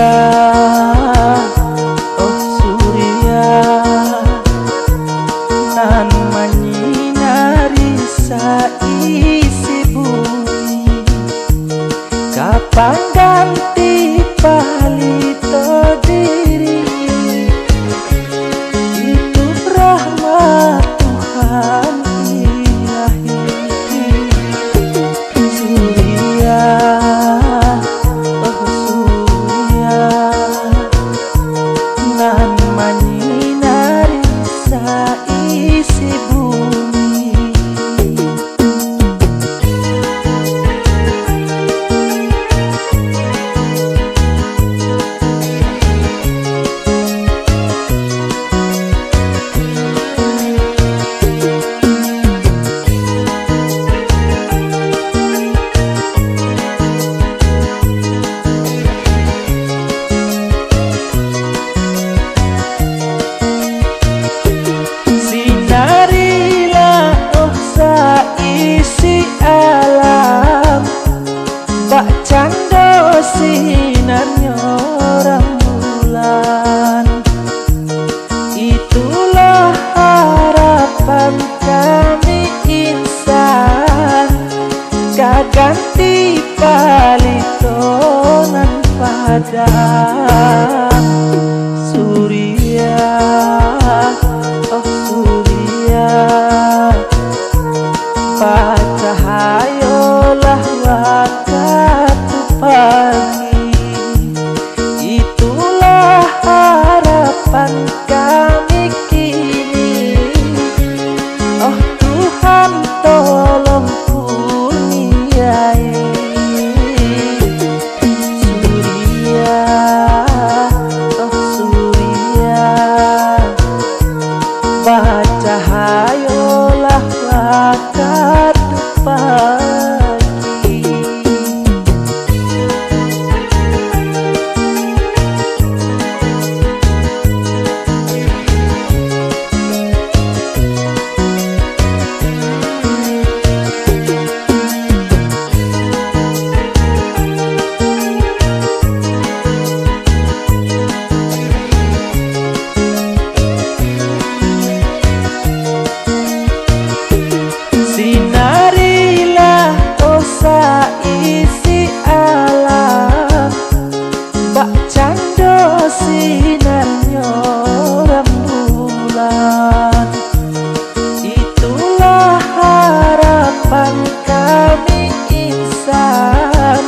Surya, oh Surya, nan menyinari saisi bumi. Kapan ganti palito diri, itu rahmat Tuhan ilahi. Surya, oh Surya, nan menyinari saisi bumi. Isi alam bak cando sinarnya rembulan, itulah harapan kami insan, kaganti palitonan padam. Surya, oh Surya, cahayolah waktu pagi, itulah harapan kami kini. Oh Tuhan tolong kurniai. Surya, oh Surya, bacahayolah waktu pagi. Sinarilah oh saisi alam bak cando sinarnya rembulan, itulah harapan kami insan,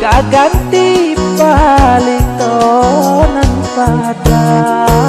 kaganti palitonan padam.